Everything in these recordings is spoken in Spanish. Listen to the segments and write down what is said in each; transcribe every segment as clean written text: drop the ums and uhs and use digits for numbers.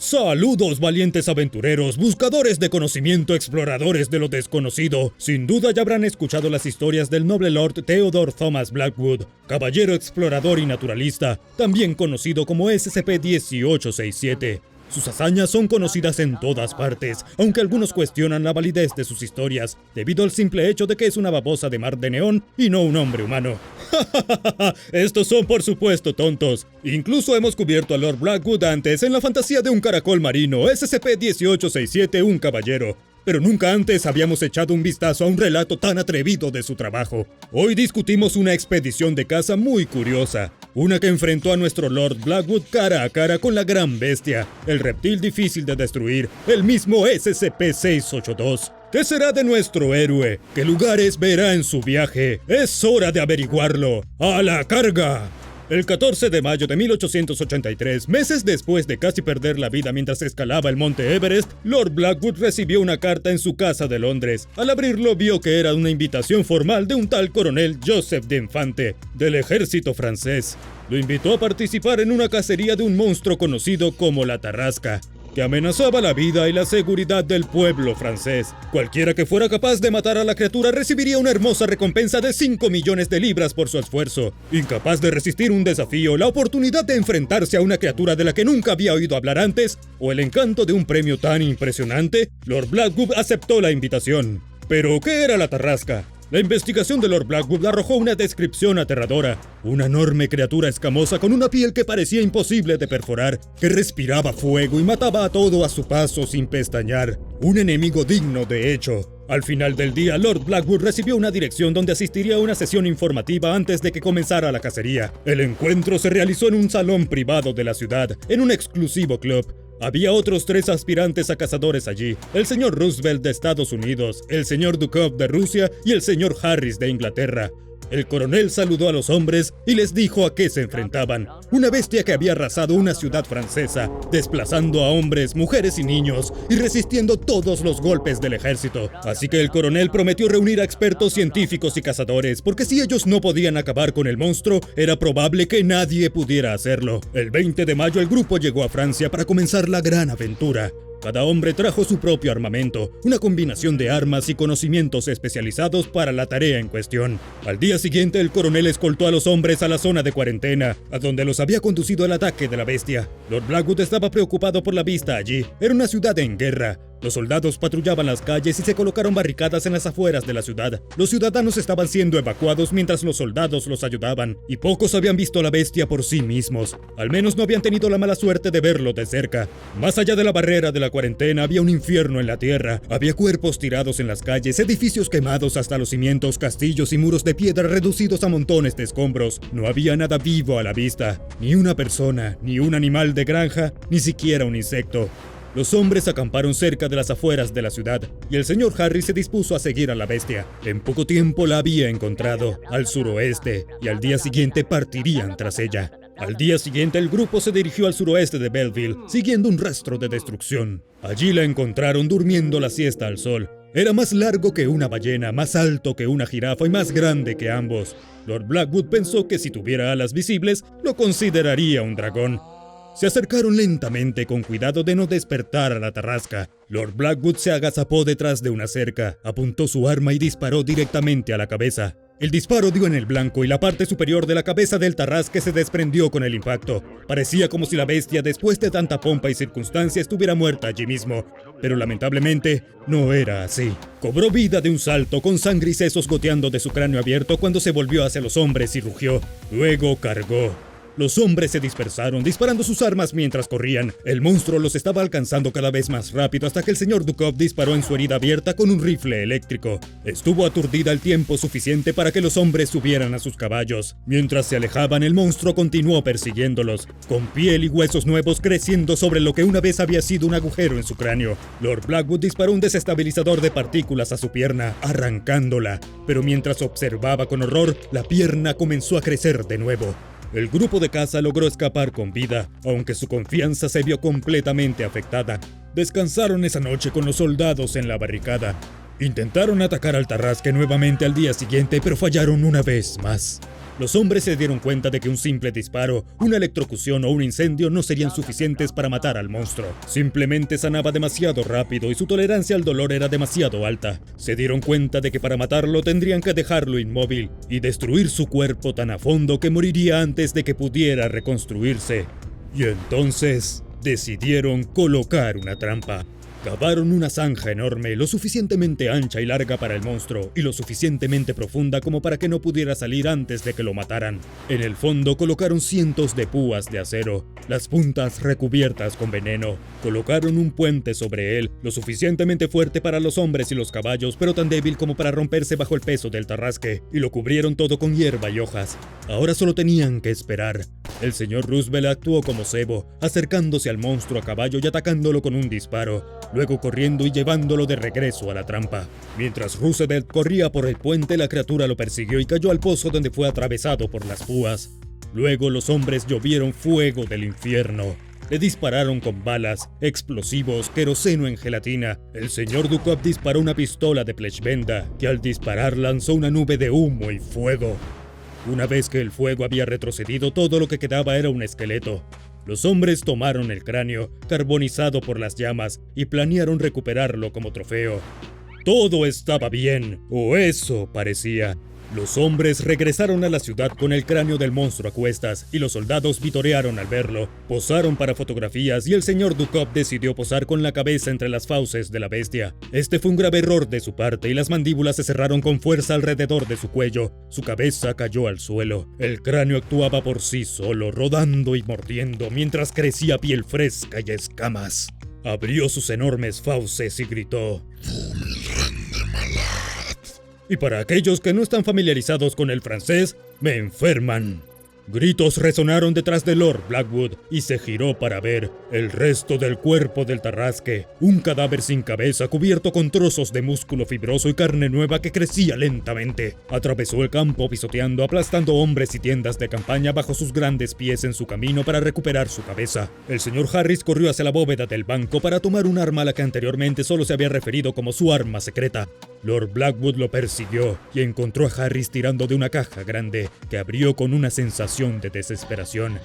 Saludos, valientes aventureros, buscadores de conocimiento, exploradores de lo desconocido. Sin duda ya habrán escuchado las historias del noble Lord Theodore Thomas Blackwood, caballero explorador y naturalista, también conocido como SCP-1867. Sus hazañas son conocidas en todas partes, aunque algunos cuestionan la validez de sus historias, debido al simple hecho de que es una babosa de mar de neón y no un hombre humano. Estos son por supuesto tontos. Incluso hemos cubierto a Lord Blackwood antes en la fantasía de un caracol marino, SCP-1867, un caballero. Pero nunca antes habíamos echado un vistazo a un relato tan atrevido de su trabajo. Hoy discutimos una expedición de caza muy curiosa, una que enfrentó a nuestro Lord Blackwood cara a cara con la gran bestia, el reptil difícil de destruir, el mismo SCP-682. ¿Qué será de nuestro héroe? ¿Qué lugares verá en su viaje? Es hora de averiguarlo. ¡A la carga! El 14 de mayo de 1883, meses después de casi perder la vida mientras escalaba el monte Everest, Lord Blackwood recibió una carta en su casa de Londres. Al abrirlo vio que era una invitación formal de un tal coronel Joseph de Infante, del ejército francés. Lo invitó a participar en una cacería de un monstruo conocido como la Tarrasca, que amenazaba la vida y la seguridad del pueblo francés. Cualquiera que fuera capaz de matar a la criatura recibiría una hermosa recompensa de 5 millones de libras por su esfuerzo. Incapaz de resistir un desafío, la oportunidad de enfrentarse a una criatura de la que nunca había oído hablar antes, o el encanto de un premio tan impresionante, Lord Blackwood aceptó la invitación. ¿Pero qué era la Tarrasca? La investigación de Lord Blackwood arrojó una descripción aterradora. Una enorme criatura escamosa con una piel que parecía imposible de perforar, que respiraba fuego y mataba a todo a su paso sin pestañear. Un enemigo digno, de hecho. Al final del día, Lord Blackwood recibió una dirección donde asistiría a una sesión informativa antes de que comenzara la cacería. El encuentro se realizó en un salón privado de la ciudad, en un exclusivo club. Había otros 3 aspirantes a cazadores allí, el señor Roosevelt de Estados Unidos, el señor Dukov de Rusia y el señor Harris de Inglaterra. El coronel saludó a los hombres y les dijo a qué se enfrentaban. Una bestia que había arrasado una ciudad francesa, desplazando a hombres, mujeres y niños, y resistiendo todos los golpes del ejército. Así que el coronel prometió reunir a expertos científicos y cazadores, porque si ellos no podían acabar con el monstruo, era probable que nadie pudiera hacerlo. El 20 de mayo el grupo llegó a Francia para comenzar la gran aventura. Cada hombre trajo su propio armamento, una combinación de armas y conocimientos especializados para la tarea en cuestión. Al día siguiente, el coronel escoltó a los hombres a la zona de cuarentena, a donde los había conducido el ataque de la bestia. Lord Blackwood estaba preocupado por la vista allí. Era una ciudad en guerra. Los soldados patrullaban las calles y se colocaron barricadas en las afueras de la ciudad. Los ciudadanos estaban siendo evacuados mientras los soldados los ayudaban, y pocos habían visto a la bestia por sí mismos. Al menos no habían tenido la mala suerte de verlo de cerca. Más allá de la barrera de la cuarentena había un infierno en la tierra. Había cuerpos tirados en las calles, edificios quemados hasta los cimientos, castillos y muros de piedra reducidos a montones de escombros. No había nada vivo a la vista, ni una persona, ni un animal de granja, ni siquiera un insecto. Los hombres acamparon cerca de las afueras de la ciudad, y el señor Harris se dispuso a seguir a la bestia. En poco tiempo la había encontrado, al suroeste, y al día siguiente partirían tras ella. Al día siguiente el grupo se dirigió al suroeste de Belleville, siguiendo un rastro de destrucción. Allí la encontraron durmiendo la siesta al sol. Era más largo que una ballena, más alto que una jirafa y más grande que ambos. Lord Blackwood pensó que si tuviera alas visibles, lo consideraría un dragón. Se acercaron lentamente con cuidado de no despertar a la Tarrasca. Lord Blackwood se agazapó detrás de una cerca, apuntó su arma y disparó directamente a la cabeza. El disparo dio en el blanco y la parte superior de la cabeza del Tarrasque se desprendió con el impacto. Parecía como si la bestia, después de tanta pompa y circunstancia, estuviera muerta allí mismo. Pero lamentablemente, no era así. Cobró vida de un salto, con sangre y sesos goteando de su cráneo abierto cuando se volvió hacia los hombres y rugió. Luego cargó. Los hombres se dispersaron, disparando sus armas mientras corrían. El monstruo los estaba alcanzando cada vez más rápido hasta que el señor Dukov disparó en su herida abierta con un rifle eléctrico. Estuvo aturdida el tiempo suficiente para que los hombres subieran a sus caballos. Mientras se alejaban, el monstruo continuó persiguiéndolos, con piel y huesos nuevos creciendo sobre lo que una vez había sido un agujero en su cráneo. Lord Blackwood disparó un desestabilizador de partículas a su pierna, arrancándola. Pero mientras observaba con horror, la pierna comenzó a crecer de nuevo. El grupo de caza logró escapar con vida, aunque su confianza se vio completamente afectada. Descansaron esa noche con los soldados en la barricada. Intentaron atacar al Tarrasque nuevamente al día siguiente, pero fallaron una vez más. Los hombres se dieron cuenta de que un simple disparo, una electrocución o un incendio no serían suficientes para matar al monstruo. Simplemente sanaba demasiado rápido y su tolerancia al dolor era demasiado alta. Se dieron cuenta de que para matarlo tendrían que dejarlo inmóvil y destruir su cuerpo tan a fondo que moriría antes de que pudiera reconstruirse. Y entonces decidieron colocar una trampa. Cavaron una zanja enorme, lo suficientemente ancha y larga para el monstruo, y lo suficientemente profunda como para que no pudiera salir antes de que lo mataran. En el fondo colocaron cientos de púas de acero, las puntas recubiertas con veneno. Colocaron un puente sobre él, lo suficientemente fuerte para los hombres y los caballos, pero tan débil como para romperse bajo el peso del tarrasque, y lo cubrieron todo con hierba y hojas. Ahora solo tenían que esperar. El señor Roosevelt actuó como cebo, acercándose al monstruo a caballo y atacándolo con un disparo, luego corriendo y llevándolo de regreso a la trampa. Mientras Roosevelt corría por el puente, la criatura lo persiguió y cayó al pozo donde fue atravesado por las púas. Luego los hombres llovieron fuego del infierno. Le dispararon con balas, explosivos, queroseno en gelatina. El señor Dukov disparó una pistola de Plechbenda, que al disparar lanzó una nube de humo y fuego. Una vez que el fuego había retrocedido, todo lo que quedaba era un esqueleto. Los hombres tomaron el cráneo, carbonizado por las llamas, y planearon recuperarlo como trofeo. Todo estaba bien, o eso parecía. Los hombres regresaron a la ciudad con el cráneo del monstruo a cuestas, y los soldados vitorearon al verlo. Posaron para fotografías y el señor Dukov decidió posar con la cabeza entre las fauces de la bestia. Este fue un grave error de su parte y las mandíbulas se cerraron con fuerza alrededor de su cuello. Su cabeza cayó al suelo. El cráneo actuaba por sí solo, rodando y mordiendo, mientras crecía piel fresca y escamas. Abrió sus enormes fauces y gritó: y para aquellos que no están familiarizados con el francés, me enferman. Gritos resonaron detrás de Lord Blackwood y se giró para ver el resto del cuerpo del tarrasque, un cadáver sin cabeza cubierto con trozos de músculo fibroso y carne nueva que crecía lentamente. Atravesó el campo pisoteando, aplastando hombres y tiendas de campaña bajo sus grandes pies en su camino para recuperar su cabeza. El señor Harris corrió hacia la bóveda del banco para tomar un arma a la que anteriormente solo se había referido como su arma secreta. Lord Blackwood lo persiguió y encontró a Harris tirando de una caja grande que abrió con una sensación de desesperación.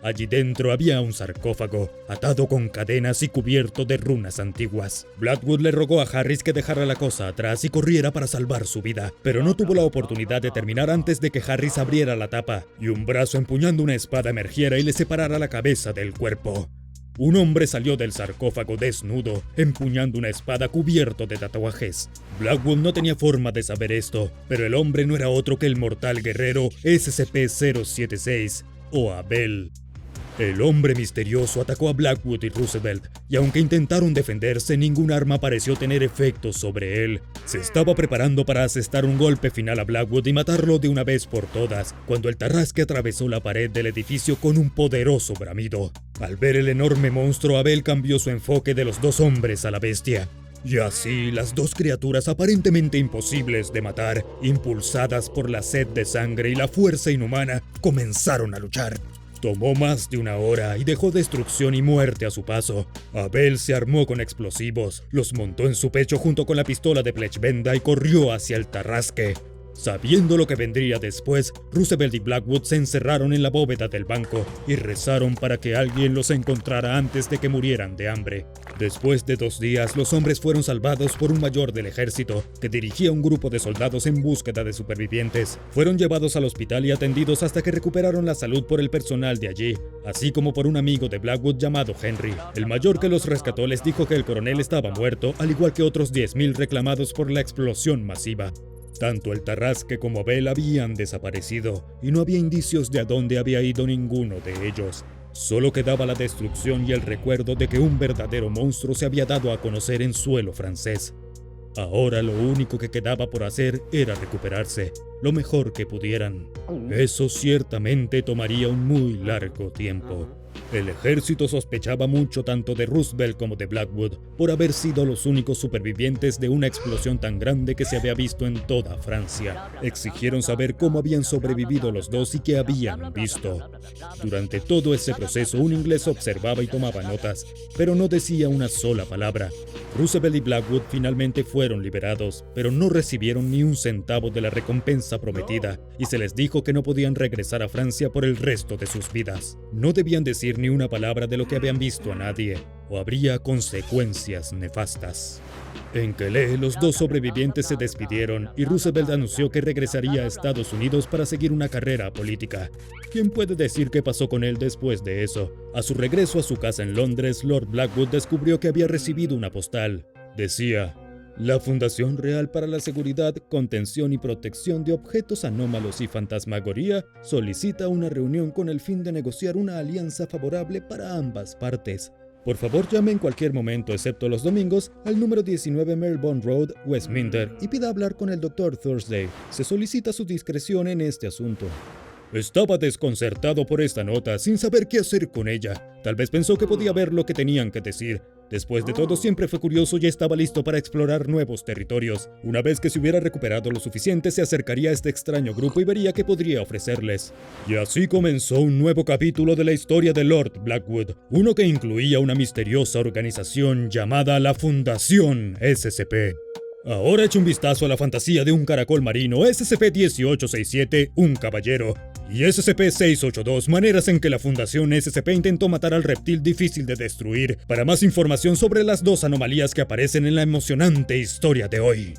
Allí dentro había un sarcófago, atado con cadenas y cubierto de runas antiguas. Blackwood le rogó a Harris que dejara la cosa atrás y corriera para salvar su vida, pero no tuvo la oportunidad de terminar antes de que Harris abriera la tapa y un brazo empuñando una espada emergiera y le separara la cabeza del cuerpo. Un hombre salió del sarcófago desnudo, empuñando una espada cubierto de tatuajes. Blackwood no tenía forma de saber esto, pero el hombre no era otro que el mortal guerrero SCP-076, o Abel. El hombre misterioso atacó a Blackwood y Roosevelt, y aunque intentaron defenderse, ningún arma pareció tener efecto sobre él. Se estaba preparando para asestar un golpe final a Blackwood y matarlo de una vez por todas, cuando el tarrasque atravesó la pared del edificio con un poderoso bramido. Al ver el enorme monstruo, Abel cambió su enfoque de los dos hombres a la bestia. Y así, las dos criaturas aparentemente imposibles de matar, impulsadas por la sed de sangre y la fuerza inhumana, comenzaron a luchar. Tomó más de una hora y dejó destrucción y muerte a su paso. Abel se armó con explosivos, los montó en su pecho junto con la pistola de Plechbenda y corrió hacia el tarrasque. Sabiendo lo que vendría después, Roosevelt y Blackwood se encerraron en la bóveda del banco y rezaron para que alguien los encontrara antes de que murieran de hambre. Después de 2 días, los hombres fueron salvados por un mayor del ejército que dirigía un grupo de soldados en búsqueda de supervivientes. Fueron llevados al hospital y atendidos hasta que recuperaron la salud por el personal de allí, así como por un amigo de Blackwood llamado Henry. El mayor que los rescató les dijo que el coronel estaba muerto, al igual que otros 10,000 reclamados por la explosión masiva. Tanto el tarrasque como Abel habían desaparecido, y no había indicios de a dónde había ido ninguno de ellos. Solo quedaba la destrucción y el recuerdo de que un verdadero monstruo se había dado a conocer en suelo francés. Ahora lo único que quedaba por hacer era recuperarse, lo mejor que pudieran. Eso ciertamente tomaría un muy largo tiempo. El ejército sospechaba mucho tanto de Roosevelt como de Blackwood por haber sido los únicos supervivientes de una explosión tan grande que se había visto en toda Francia. Exigieron saber cómo habían sobrevivido los dos y qué habían visto. Durante todo ese proceso, un inglés observaba y tomaba notas, pero no decía una sola palabra. Roosevelt y Blackwood finalmente fueron liberados, pero no recibieron ni un centavo de la recompensa prometida, y se les dijo que no podían regresar a Francia por el resto de sus vidas. No debían decir ni una palabra de lo que habían visto a nadie, o habría consecuencias nefastas. En Calais, los dos sobrevivientes se despidieron y Roosevelt anunció que regresaría a Estados Unidos para seguir una carrera política. ¿Quién puede decir qué pasó con él después de eso? A su regreso a su casa en Londres, Lord Blackwood descubrió que había recibido una postal. Decía: la Fundación Real para la Seguridad, Contención y Protección de Objetos Anómalos y Fantasmagoría solicita una reunión con el fin de negociar una alianza favorable para ambas partes. Por favor, llame en cualquier momento, excepto los domingos, al número 19 Melbourne Road, Westminster, y pida hablar con el Dr. Thursday. Se solicita su discreción en este asunto. Estaba desconcertado por esta nota, sin saber qué hacer con ella. Tal vez pensó que podía ver lo que tenían que decir. Después de todo, siempre fue curioso y estaba listo para explorar nuevos territorios. Una vez que se hubiera recuperado lo suficiente, se acercaría a este extraño grupo y vería qué podría ofrecerles. Y así comenzó un nuevo capítulo de la historia de Lord Blackwood, uno que incluía una misteriosa organización llamada la Fundación SCP. Ahora eche un vistazo a la fantasía de un caracol marino, SCP-1867, un caballero, y SCP-682, maneras en que la Fundación SCP intentó matar al reptil difícil de destruir. Para más información sobre las dos anomalías que aparecen en la emocionante historia de hoy.